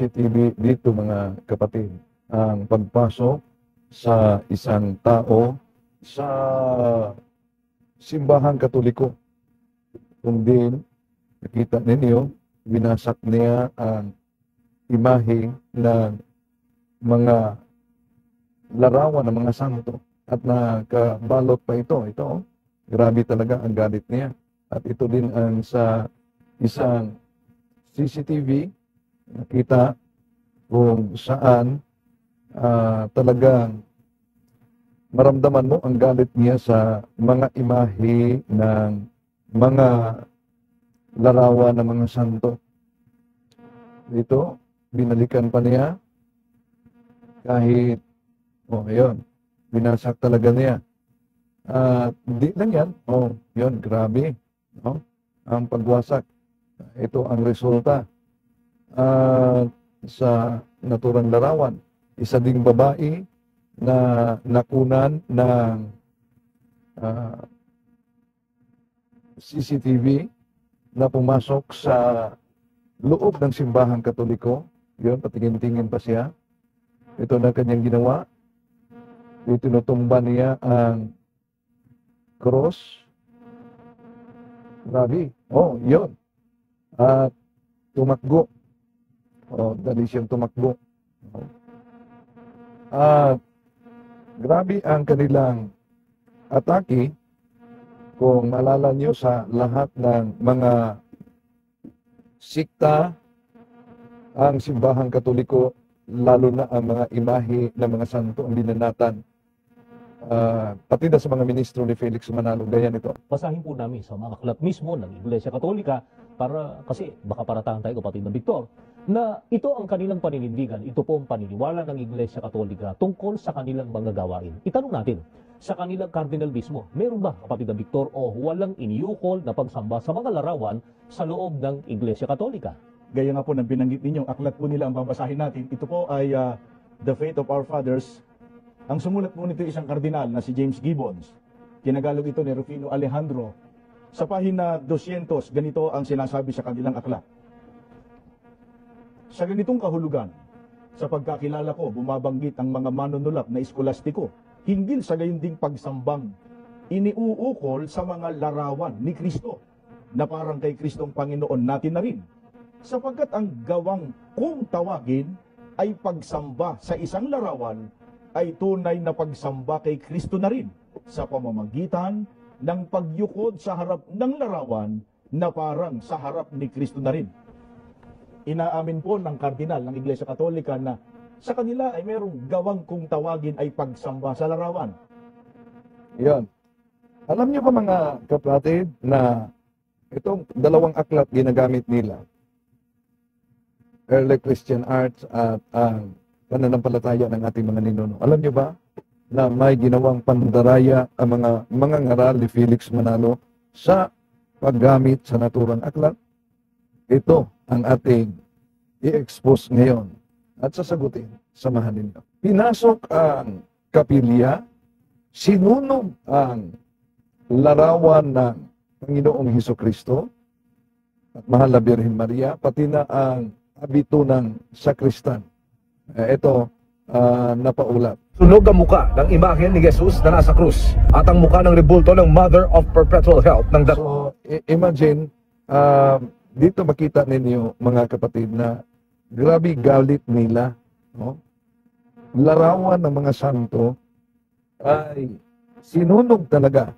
CCTV dito mga kapatid, ang pagpasok sa isang tao sa simbahang Katoliko. Kung din, nakita ninyo, winasak niya ang imahe ng mga larawan ng mga santo at nakabalot pa ito. Ito, grabe talaga ang galit niya. At ito din ang sa isang CCTV, nakita kung saan talagang maramdaman mo ang galit niya sa mga imahe ng mga larawan ng mga santo. Ito, binalikan pa niya kahit, ayun, binasak talaga niya. Di lang yan, yun, grabe, no? Ang pagwasak. Ito ang resulta sa naturang larawan. Isa ding babae na nakunan ng CCTV na pumasok sa loob ng simbahang Katoliko. Yun, patingin-tingin pa siya. Ito na kanyang ginawa. Itinutumba niya ang cross. Grabe. Yun. At tumakbo. Dali siyang tumakbo. At grabe ang kanilang atake. Kung maalala niyo sa lahat ng mga sikta, ang simbahang Katoliko, lalo na ang mga imahe ng mga santo ang binanatan. Pati na sa mga ministro ni Felix Manalo, ganyan ito. Basahin po namin sa mga aklat mismo ng Iglesia Katolika kasi baka paratahan tayo, kapatid na Victor, na ito ang kanilang paninindigan, ito po ang paniniwala ng Iglesia Katolika tungkol sa kanilang mga gawain. Itanong natin, sa kanilang cardinal mismo, meron ba, kapatid na Victor, o walang iniukol na pagsamba sa mga larawan sa loob ng Iglesia Katolika? Gaya nga po ng binanggit ninyo, aklat po nila ang babasahin natin. Ito po ay The Faith of Our Fathers. Ang sumulat po nito isang kardinal na si James Gibbons. Kinagalog ito ni Rufino Alejandro. Sa pahina 200, ganito ang sinasabi sa kanilang aklat. Sa ganitong kahulugan, sa pagkakilala ko, bumabanggit ang mga manunulak na eskolastiko hinggil sa gayon ding pagsambang iniuukol sa mga larawan ni Kristo na parang kay Kristong Panginoon natin na rin. Sapagkat ang gawang kung tawagin ay pagsamba sa isang larawan ay tunay na pagsamba kay Kristo na rin sa pamamagitan ng pagyukod sa harap ng larawan na parang sa harap ni Kristo na rin. Inaamin po ng kardinal ng Iglesia Katolika na sa kanila ay merong gawang kung tawagin ay pagsamba sa larawan. Yan. Alam niyo ba mga kapatid na itong dalawang aklat ginagamit nila, Early Christian Arts at ang pananampalataya ng ating mga ninuno. Alam niyo ba na may ginawang pandaraya ang mga ngaral ni Felix Manalo sa paggamit sa naturang aklat? Ito ang ating i-expose ngayon at sasagutin. Samahan ninyo. Pinasok ang kapilya, sinunog ang larawan ng Panginoong Hesukristo at Mahal na Birhen Maria, pati na ang abito ng sakristan. Ito, napaulat. Sunog ang muka ng imahen ni Jesus na nasa krus at ang muka ng rebulto ng Mother of Perpetual Help ng So, imagine, dito makita ninyo mga kapatid na grabe galit nila. No? Larawan ng mga santo ay sinunog talaga.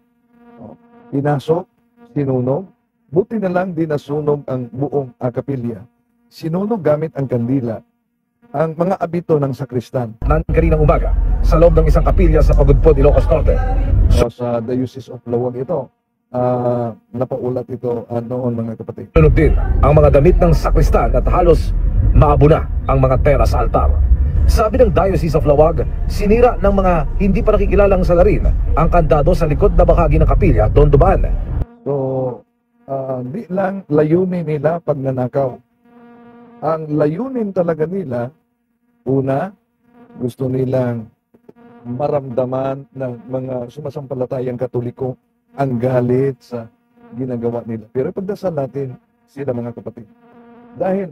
No? Pinasok, sinunog. Buti na lang din nasunog ang buong kapilya. Sinunog gamit ang kandila ang mga abito ng sakristan. Kaninang umaga sa loob ng isang kapilya sa Pagudpod, Ilocos Norte. Sa Diocese of Lawag ito, napaulat ito noon mga kapatid. Sunog din ang mga damit ng sakristan at halos maabuna ang mga tera sa altar. Sabi ng Diocese of Lawag, sinira ng mga hindi pa nakikilalang salarin ang kandado sa likod na bahagi ng kapilya doon dumaan. So, di lang layunin nila pagnanakaw. Ang layunin talaga nila, una, gusto nilang maramdaman ng mga sumasampalatayang Katoliko ang galit sa ginagawa nila. Pero pagdasal natin sila mga kapatid. Dahil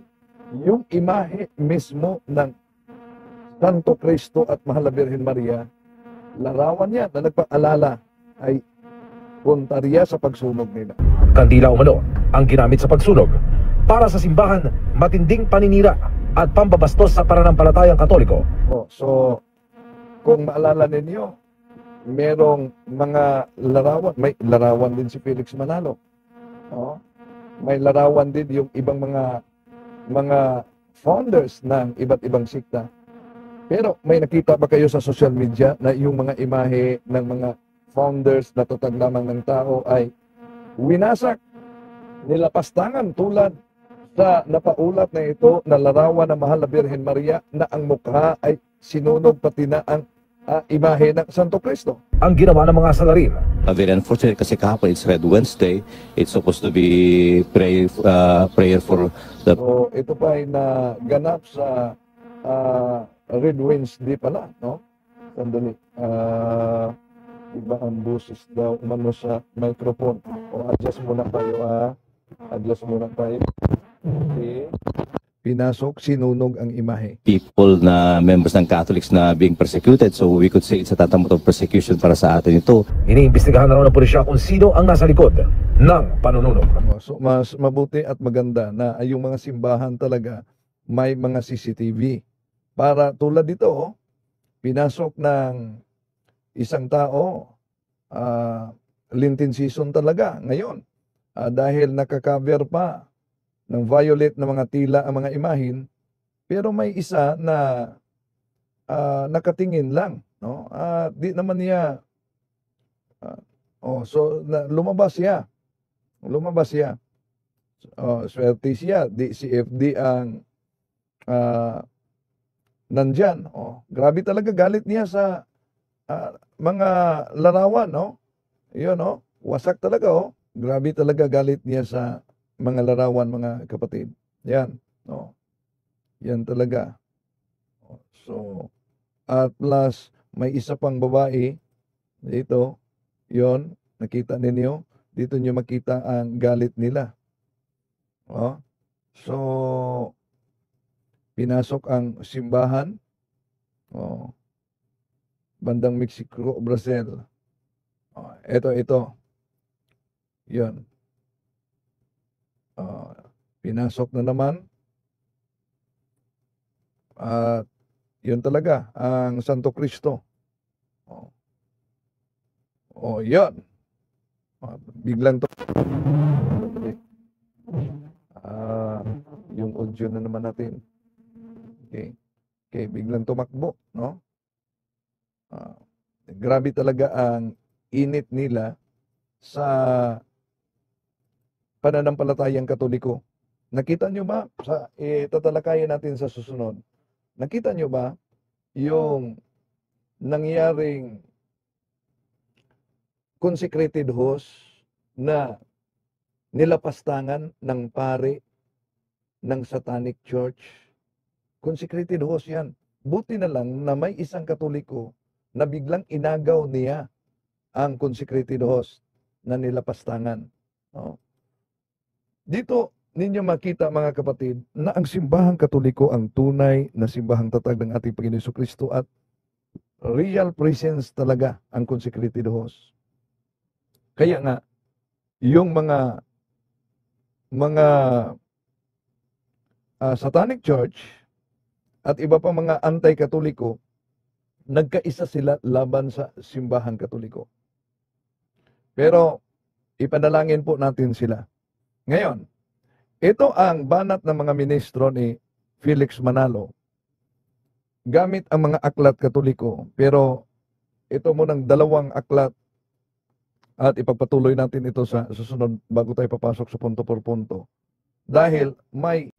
yung imahe mismo ng Santo Cristo at Mahal na Birhen Maria, larawan yan na nagpaalala ay puntarya sa pagsunog nila. Kandila umano ang ginamit sa pagsunog. Para sa simbahan, matinding paninira at pambabastos sa pananampalatayang Katoliko. So, kung maalala ninyo, merong mga larawan, may larawan din si Felix Manalo. May larawan din yung ibang mga founders ng iba't ibang sikta. Pero may nakita ba kayo sa social media na yung mga imahe ng mga founders na tatag lamang ng tao ay winasak, nilapastangan tulad sa napaulat na ito na larawan ng Mahal na Birhen Maria na ang mukha ay sinunog pati na ang imahe ng Santo Cristo. Ang ginawa ng mga salarin. Very unfortunate kasi kahapon it's Red Wednesday. It's supposed to be prayer for the... So ito pa ay naganap sa Red Wednesday pala, no? Sandali. Iba ang busis daw umano sa microphone. O adjust muna tayo, adjust muna tayo. Okay. Pinasok, sinunog ang imahe. people na members ng Catholics na being persecuted. So we could say it's a tatamot of persecution para sa atin ito. Iniimbestigahan na raw ng pulisya kung sino ang nasa likod ng panununog. So mas mabuti at maganda na yung mga simbahan talaga may mga CCTV. Para tulad dito, pinasok ng isang tao, Lenten season talaga ngayon. Dahil nakaka-cover pa ng violet na mga tila ang mga imahin, pero may isa na nakatingin lang, no? Di naman niya lumabas siya. Swerte siya, di si FD ang nandyan. Grabe talaga galit niya sa mga larawan, no? Yun, wasak talaga, Grabe talaga galit niya sa mga larawan, mga kapatid. Yan, Yan talaga. So, at last, may isa pang babae dito. Yon, nakita ninyo. Dito nyo makita ang galit nila. So, pinasok ang simbahan. Bandang Mexico, Brazil. Ito. Yon. Pinasok na naman. At yun talaga, ang Santo Cristo. Yun. Biglang to. Yung audio na naman natin. Okay, biglang tumakbo, no? Grabe talaga ang init nila sa pananampalatayang Katoliko. Nakita nyo ba, tatalakayin natin sa susunod, nakita nyo ba yung nangyaring consecrated host na nilapastangan ng pare ng Satanic Church? Consecrated host yan. Buti na lang na may isang Katoliko na biglang inagaw niya ang consecrated host na nilapastangan. Dito ninyo makita, mga kapatid, na ang simbahang Katoliko ang tunay na simbahang tatag ng ating Panginoon Jesucristo at real presence talaga ang consecrated host. Kaya nga, yung mga Satanic Church at iba pa mga anti-Katoliko, nagkaisa sila laban sa simbahang Katoliko. Pero, ipanalangin po natin sila. Ngayon, ito ang banat ng mga ministro ni Felix Manalo. Gamit ang mga aklat Katoliko, pero ito munang 2 aklat at ipagpatuloy natin ito sa susunod bago tayo papasok sa punto por punto. Dahil may